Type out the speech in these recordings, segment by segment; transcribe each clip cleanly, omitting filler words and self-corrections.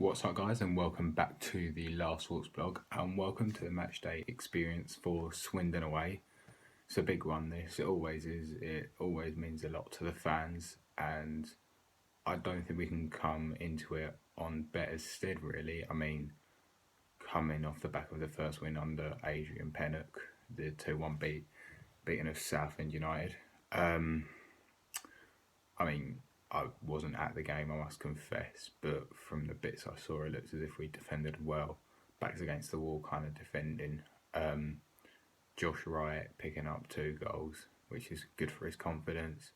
What's up, guys, and welcome back to the Last Walks blog, and welcome to the Matchday experience for Swindon away. It's a big one, this. It always is. It always means a lot to the fans, and I don't think we can come into it on better stead, really. I mean, coming off the back of the first win under Adrian Pennock, the 2-1 beating of Southend United. I wasn't at the game, I must confess, but from the bits I saw, it looked as if we defended well. Backs against the wall kind of defending. Josh Wright picking up 2 goals, which is good for his confidence.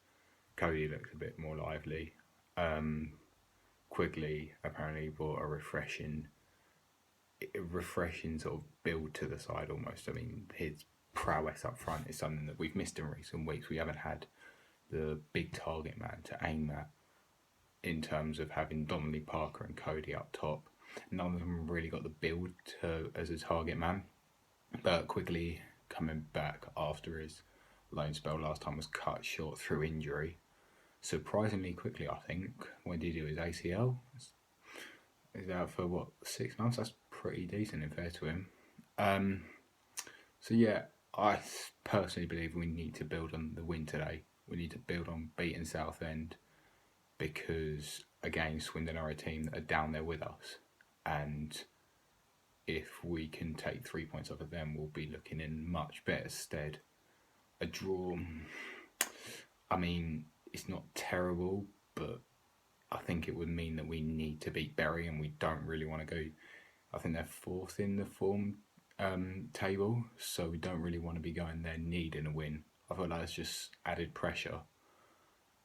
Cody looks a bit more lively. Quigley apparently brought a refreshing sort of build to the side almost. I mean, his prowess up front is something that we've missed in recent weeks. We haven't had the big target man to aim at in terms of having Donnelly, Parker and Cody up top. None of them really got the build as a target man, but Quigley coming back after his loan spell last time was cut short through injury. Surprisingly quickly, I think. When did he do his ACL? He's out for 6 months? That's pretty decent and fair to him. So yeah, I personally believe we need to build on the win today. We need to build on beating Southend because, again, Swindon are a team that are down there with us. And if we can take 3 points off of them, we'll be looking in much better stead. A draw, I mean, it's not terrible, but I think it would mean that we need to beat Bury and we don't really want to go. I think they're 4th in the form table, so we don't really want to be going there needing a win. I feel like that's just added pressure.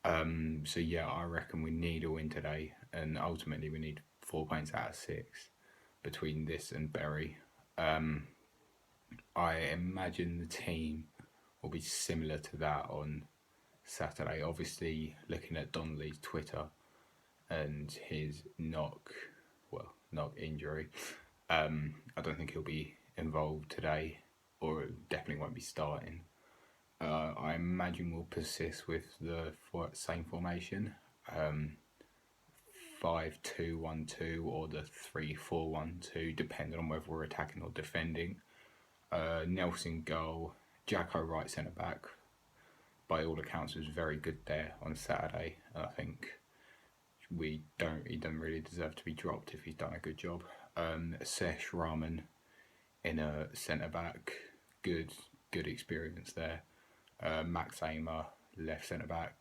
So yeah, I reckon we need a win today, and ultimately we need 4 points out of 6 between this and Bury. I imagine the team will be similar to that on Saturday. Obviously, looking at Donnelly's Twitter and his knock injury, I don't think he'll be involved today, or definitely won't be starting. I imagine we'll persist with the same formation, 5-2-1-2 or the 3-4-1-2, depending on whether we're attacking or defending. Nelson goal, Jacko right centre back. By all accounts, was very good there on Saturday. I think he doesn't really deserve to be dropped if he's done a good job. Sesh Rahman in a centre back, good experience there. Max Amer, left centre back,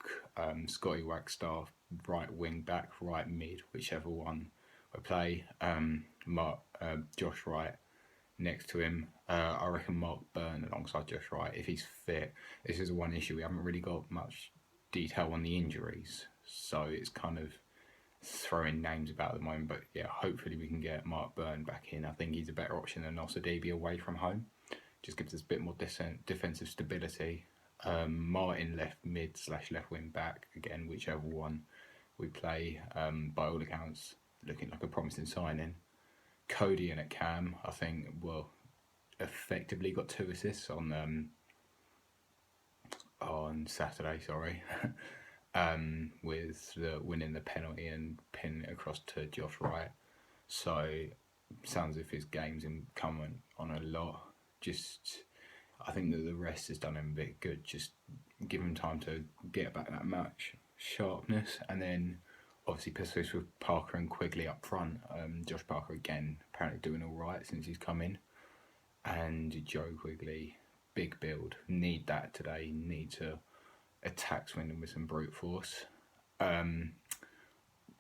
Scotty Wagstaff, right wing back, right mid, whichever one we play. Josh Wright next to him. I reckon Mark Byrne alongside Josh Wright if he's fit. This is one issue, we haven't really got much detail on the injuries, so it's kind of throwing names about at the moment. But yeah, hopefully we can get Mark Byrne back in. I think he's a better option than Nosadibi away from home. Just gives us a bit more defensive stability. Martin left mid / left wing back, again, whichever one we play. By all accounts, looking like a promising signing. Cody in at cam, I think, effectively got 2 assists on Saturday, with the winning the penalty and pinning it across to Josh Wright. So sounds as if his game's coming on a lot. I think that the rest has done him a bit good. Just give him time to get back that match sharpness, and then obviously persist with Parker and Quigley up front. Josh Parker again apparently doing all right since he's come in, and Joe Quigley, big build. Need that today. Need to attack Swindon with some brute force.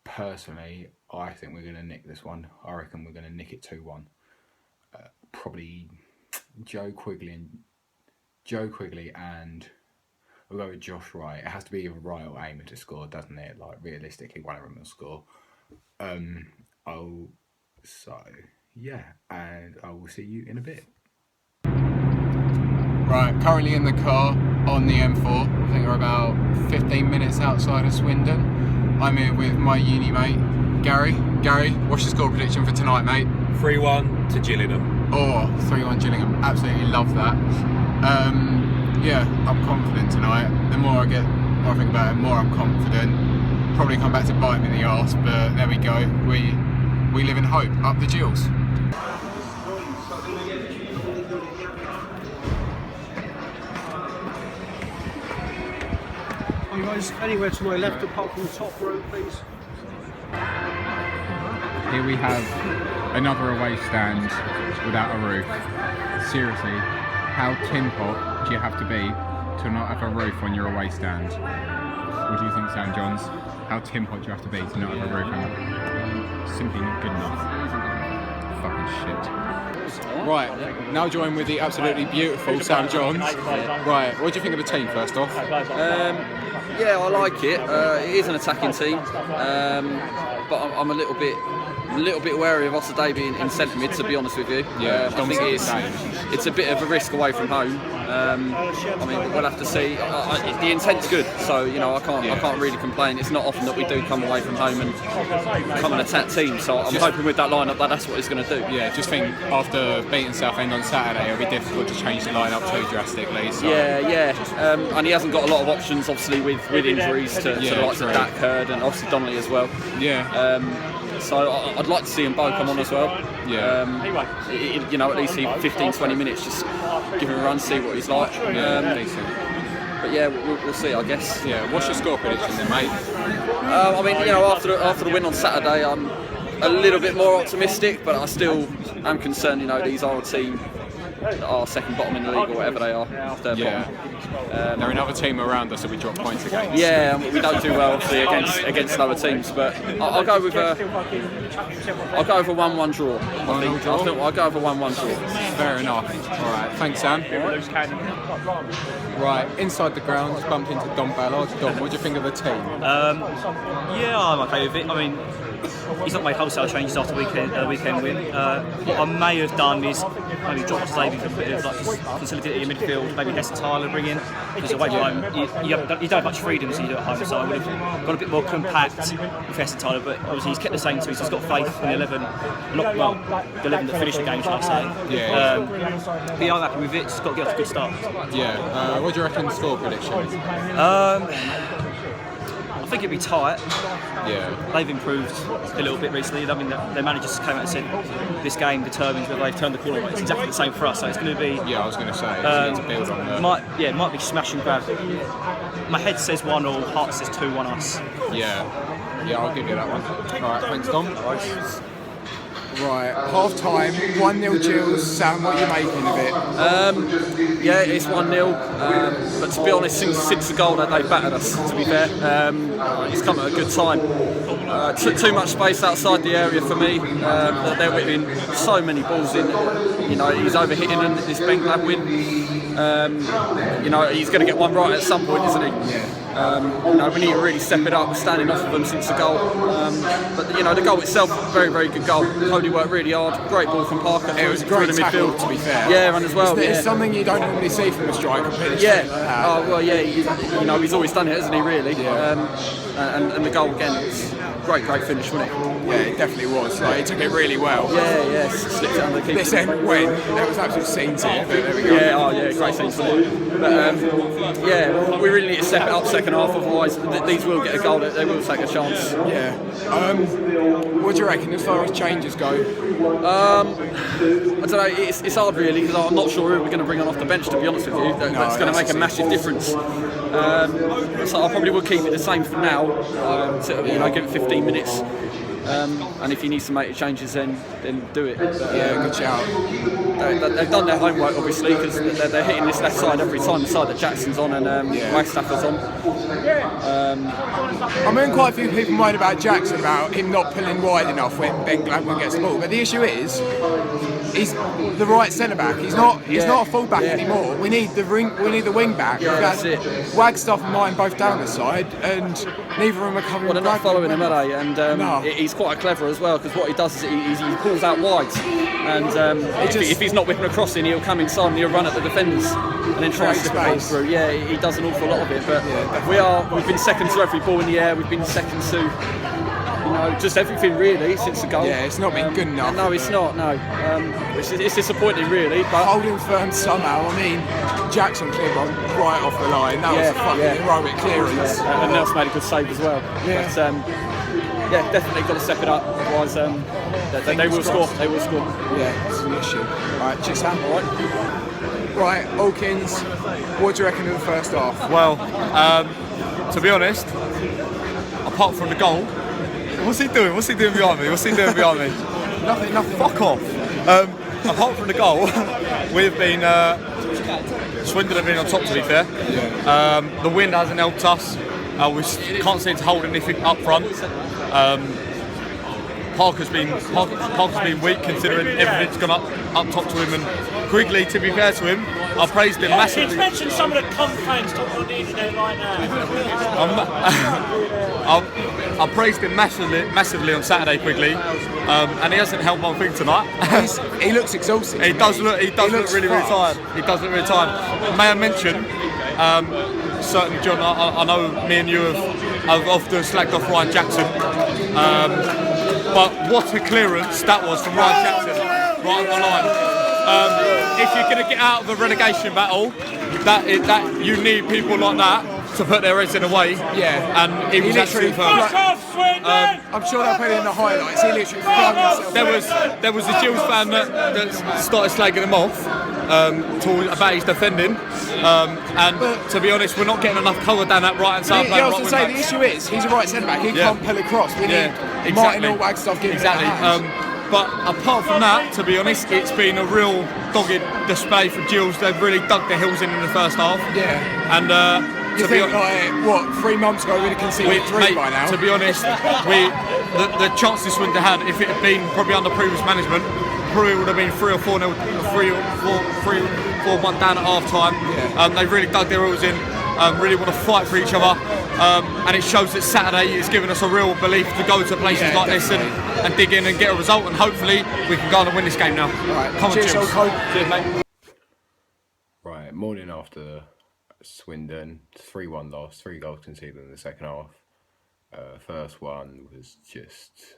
Personally, I think we're going to nick this one. I reckon we're going to nick it 2-1. Probably Joe Quigley, and we'll go with Josh Wright. It has to be either Wright or Amer to score, doesn't it? Like, realistically, one of them will score. And I will see you in a bit. Right, currently in the car on the M4. I think we're about 15 minutes outside of Swindon. I'm here with my uni mate, Gary. Gary, what's your score prediction for tonight, mate? 3-1 to Gillingham. Oh, 3-1 Gillingham. Absolutely love that. Yeah, I'm confident tonight. The more I think about it, the more I'm confident. Probably come back to bite me in the arse, but there we go. We We live in hope. Up the Gills. Are you guys anywhere to my left apart from the top row, please? Here we have another away stand without a roof. Seriously, how tin pot do you have to be to not have a roof on your away stand? What do you think, Sam Johns? How tin pot do you have to be to not have a roof on it? Simply not good enough. Fucking shit. Right, now joined with the absolutely beautiful Sam Johns. Right, what do you think of the team first off? Yeah, I like it. It is an attacking team, but I'm a little bit wary of Osterday being in centre mid, to be honest with you. Yeah, I think it's a bit of a risk away from home. I mean, we'll have to see. The intent's good, so I can't really complain. It's not often that we do come away from home and come and attack teams. So I'm hoping with that lineup that's what he's going to do. Yeah, just think after beating Southend on Saturday, it'll be difficult to change the lineup too drastically. So. Yeah, and he hasn't got a lot of options, obviously, with injuries to the likes of Dak Hurd and obviously Donnelly as well. Yeah. So I'd like to see them both come on as well. Yeah. At least 15-20 minutes, just give him a run, see what he's like. Decent. But yeah, we'll see, I guess. Yeah. What's your score prediction then, mate? I mean, after the win on Saturday, I'm a little bit more optimistic, but I still am concerned. These are a team that are second bottom in the league or whatever they are. Third bottom. They're another team around us that we drop points against. Yeah, we don't do well obviously against other teams, but I'll go with a 1-1 draw. I'll go with a 1-1 draw. Fair enough. All right, thanks, Sam. Right, inside the ground, bump into Don Ballard. Don, what do you think of the team? Yeah, I'm okay with it. I mean, he's not made wholesale changes after the weekend win. What I may have done is maybe drop Osterday for a bit of just facility in midfield, maybe Hesse Tyler bring in, because away from home you don't have much freedom as you do at home, so I would have got a bit more compact with Hesse Tyler, but obviously he's kept the same, so he's just got faith in the 11, the 11 that finished the game, should I say. Yeah. But yeah, I'm happy with it, just got to get off a good start. Yeah. What do you reckon score prediction? I think it'd be tight. Yeah. They've improved a little bit recently. I mean, their manager just came out and said this game determines whether they've turned the corner. It's exactly the same for us, so it's going to be. Yeah, I was going to say. You need to build on that. It might be smash and grab. My head says 1-1, heart says 2-1 us. Yeah, I'll give you that one. All right, thanks, Dom. Right, half time, 1-0 Gills. Sam, what are you making of it? Yeah, it's 1-0. But to be honest, since the goal that they've battered us, to be fair, it's come at a good time. Too much space outside the area for me. They're whipping so many balls in. He's overhitting and this Benglab win. He's going to get one right at some point, isn't he? Yeah. We need to really step it up, standing off of them since the goal. But the goal itself, very, very good goal. Cody worked really hard. Great ball from Parker. It was a great tackle, midfield. To be fair. Yeah, and as well. It's something you don't normally see from a striker. Yeah. Oh well, yeah. He's always done it, hasn't he? Really. Yeah. And the goal again. It's great finish, wasn't it? Yeah, it definitely was. He took it really well. Yeah. Slipped it under the keeper. This end went. There was absolute scenes here. But there we go. Yeah. Great scenes for it. But we really need to step it up second half. Otherwise, these will get a goal. They will take a chance. Yeah. What do you reckon as far as changes go? I don't know. It's hard really because I'm not sure who we're going to bring on off the bench. To be honest with you, that's going to make a massive difference. So I probably will keep it the same for now. Give it 15 minutes. And if he needs to make changes, then do it. But, good shout. They've done their homework obviously because they're hitting this left side every time, the side that Jackson's on and Wagstaffer's on. I'm hearing quite a few people moan about Jackson, about him not pulling wide enough when Ben Gladwin gets the ball. But the issue is, he's the right centre back. He's not a full back anymore. We need the wing back. Yeah, that's it. Wagstaff and mine both down the side, and neither of them are covering. Well, they're not following him, are they? And he's quite clever as well because what he does is he pulls out wide, and if he's not whipping a crossing, he'll come inside and he'll run at the defenders and then try and slip the ball through. Yeah, he does an awful lot of it. But we've been second to every ball in the air. We've been second to just everything really since the goal. Yeah, it's not been good enough. No, it's not. No, it's disappointing really. But holding firm somehow. I mean, Jackson cleared one right off the line. That was a fucking heroic clearance. And Nelson made a good save as well. Yeah. But, yeah, definitely got to step it up. Otherwise, they will score. They will score. Yeah, it's an issue. Right, just Sam, all right. Right, Hawkins, what do you reckon of the first half? Well, to be honest, apart from the goal, what's he doing? What's he doing behind me? Nothing. Fuck off. Apart from the goal, we've been Swindon have been on top, to be fair. The wind hasn't helped us. We can't seem to hold anything up front. Parker's been weak, considering everything's gone up top to him. And Quigley, to be fair to him, I praised him massively. He's mentioned some of the cunt fans talking on the internet right now. I praised him massively on Saturday, Quigley, and he hasn't helped one thing tonight. He looks exhausted. He does look really tired. He does look really tired. May I mention, certainly, John, I know me and you have often slagged off Ryan Jackson. But what a clearance that was from Ryan Jackson, right on the line. If you're going to get out of a relegation battle, that you need people like that to put their heads in the way. Yeah. And he was actually Fuck off, Swindon! I'm sure they'll put it in the highlights. He literally flung himself. there was a Gills fan that started slagging him off about his defending. And to be honest, we're not getting enough colour down that right hand side. I was going to say, the issue is he's a right centre back. He can't pull across. We need Martin or Wagstaff giving Exactly. But apart from that, to be honest, it's been a real dogged display from Gills. They've really dug their heels in the first half. Yeah. And you think, like, what, 3 months ago we'd have conceded 3 by now? To be honest, the chances Swindon had, if it had been probably under previous management, probably would have been 3 or 4 4-1 down at half time. Yeah. They really dug their heels in, really want to fight for each other. And it shows that Saturday is giving us a real belief to go to places like this and dig in and get a result, and hopefully we can go on and win this game now. Right. Come on, Cheers, Gills. Cheers, mate. Right, morning after Swindon, 3-1 loss, 3 goals conceded in the second half. First one was just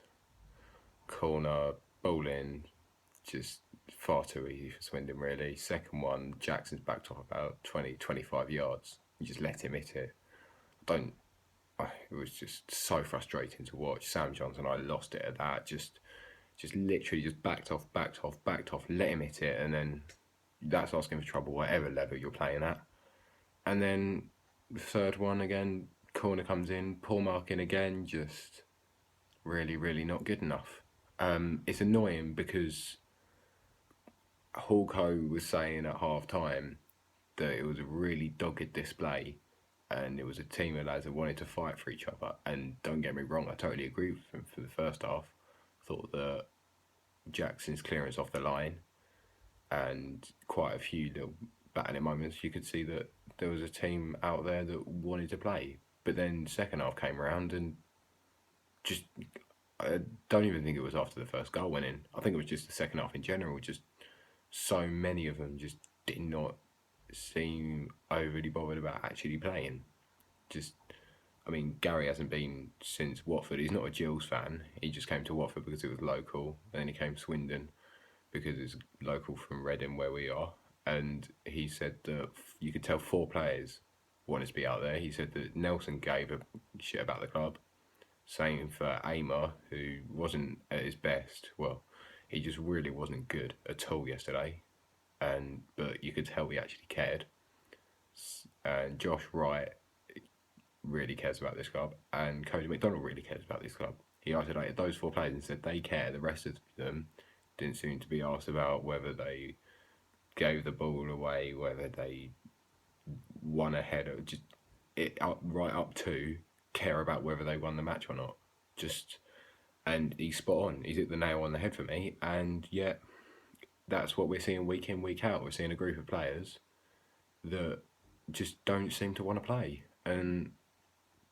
corner, ball in, just far too easy for Swindon really. Second one, Jackson's backed off about 20-25 yards. You just let him hit it. It was just so frustrating to watch. Sam Johnson, I lost it at that. Just literally just backed off, let him hit it, and then that's asking for trouble, whatever level you're playing at. And then the third one again, corner comes in, poor marking again, just really, really not good enough. It's annoying because Hawko was saying at half time that it was a really dogged display and it was a team of lads that wanted to fight for each other. And don't get me wrong, I totally agree with him for the first half. I thought that Jackson's clearance off the line and quite a few little battling moments, you could see that there was a team out there that wanted to play. But then the second half came around and just, I don't even think it was after the first goal went in. I think it was just the second half in general. Just so many of them just did not seem overly bothered about actually playing. Gary hasn't been since Watford. He's not a Gills fan. He just came to Watford because it was local. And then he came to Swindon because it's local from Reading where we are. And he said that you could tell 4 players wanted to be out there. He said that Nelson gave a shit about the club. Same for Aymer, who wasn't at his best. Well, he just really wasn't good at all yesterday. But you could tell he actually cared. And Josh Wright really cares about this club. And Cody McDonald really cares about this club. He isolated those 4 players and said they care. The rest of them didn't seem to be asked about whether they gave the ball away, whether they won a header, just right up to care about whether they won the match or not. And he's spot on. He's hit the nail on the head for me. And yet, that's what we're seeing week in, week out. We're seeing a group of players that just don't seem to want to play. And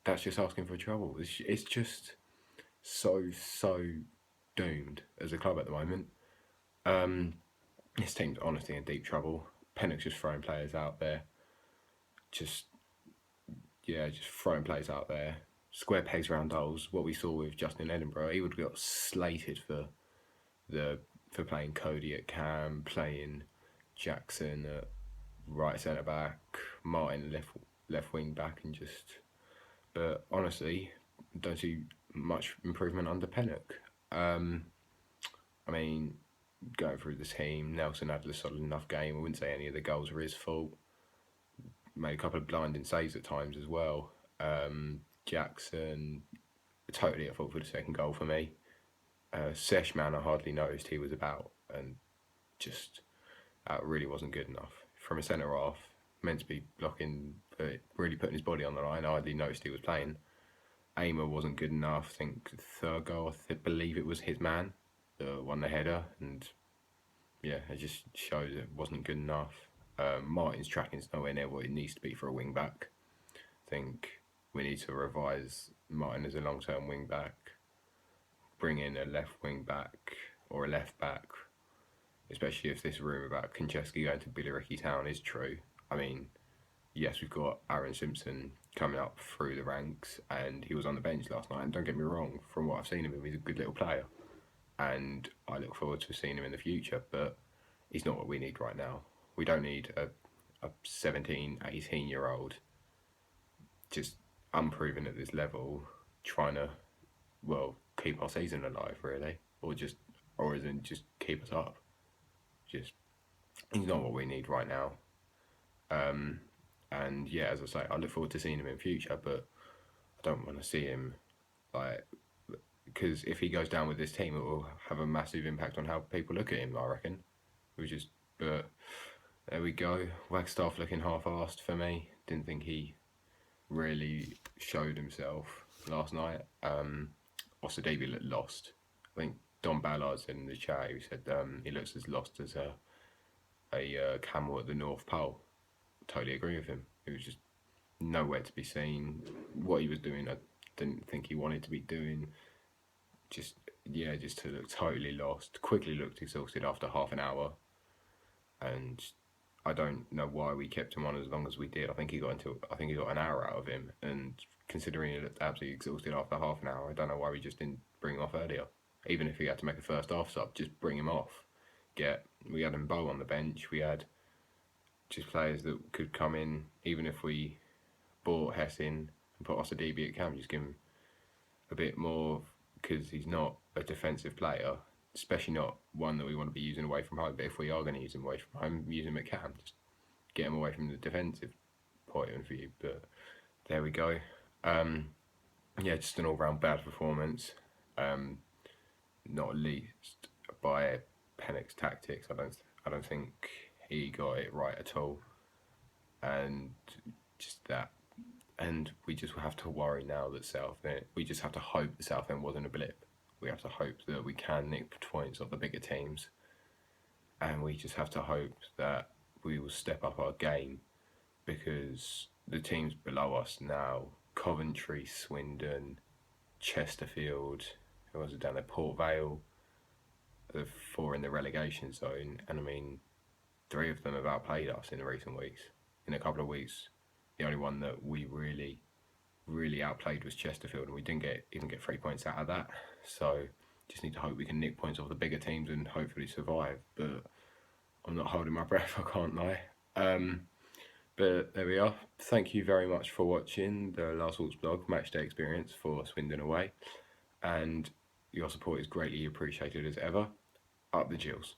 that's just asking for trouble. It's just so doomed as a club at the moment. This team's honestly in deep trouble. Pennock's just throwing players out there. Just throwing players out there. Square pegs round holes. What we saw with Justin Edinburgh, he would have got slated for playing Cody at cam, playing Jackson at right centre back, Martin left wing back, but honestly, don't see much improvement under Pennock. I mean, going through the team, Nelson had a solid enough game. I wouldn't say any of the goals were his fault. Made a couple of blinding saves at times as well. Jackson, totally at fault for the second goal for me. Sesh, man, I hardly noticed he was about, and just that really wasn't good enough. From a centre half, meant to be blocking, but really putting his body on the line, I hardly noticed he was playing. Aimer wasn't good enough. I think third goal, I believe it was his man, won the header, and yeah, it just shows it wasn't good enough. Martin's tracking's nowhere near what it needs to be for a wing back. I think we need to revise Martin as a long-term wing back, bring in a left wing back or a left back, especially if this rumour about Konchesky going to Billericay Town is true. I mean, yes, we've got Aaron Simpson coming up through the ranks, and he was on the bench last night, and don't get me wrong, from what I've seen of him, he's a good little player, and I look forward to seeing him in the future, but he's not what we need right now. We don't need a 17, 18-year-old just unproven at this level trying to, well, keep our season alive, really, or isn't just keep us up. Just, he's not what we need right now. And yeah, as I say, I look forward to seeing him in future, but I don't want to see him, like, because if he goes down with this team, it will have a massive impact on how people look at him, I reckon. But there we go. Wagstaff looking half-arsed for me. Didn't think he really showed himself last night. Osadebe looked lost. I think Don Ballard said in the chat, he said he looks as lost as a camel at the North Pole. Totally agree with him. He was just nowhere to be seen. What he was doing, I didn't think he wanted to be doing. Just to look totally lost. Quickly looked exhausted after half an hour. And I don't know why we kept him on as long as we did. I think he got an hour out of him, and considering he looked absolutely exhausted after half an hour, I don't know why we just didn't bring him off earlier. Even if he had to make a first half sub, just bring him off. We had Mbo on the bench. We had just players that could come in. Even if we bought Hess in and put Osadebe at camp, just give him a bit more, because he's not a defensive player, especially not one that we want to be using away from home. But if we are going to use him away from home, use him at camp. Just get him away from the defensive point of view. But there we go. Just an all-round bad performance. Not least by Pennock's tactics. I don't think he got it right at all. And just that. And we just have to worry now that Southend. We just have to hope that Southend wasn't a blip. We have to hope that we can nick points off the bigger teams. And we just have to hope that we will step up our game, because the teams below us now, Coventry, Swindon, Chesterfield, who was it down there, Port Vale, the 4 in the relegation zone. And I mean, 3 of them have outplayed us in the recent weeks. In a couple of weeks, the only one that we really outplayed was Chesterfield, and we didn't even get 3 points out of that. So just need to hope we can nick points off the bigger teams and hopefully survive. But I'm not holding my breath, I can't lie. But there we are. Thank you very much for watching the Last Walks blog Matchday experience for Swindon away, and your support is greatly appreciated as ever. Up the Gills.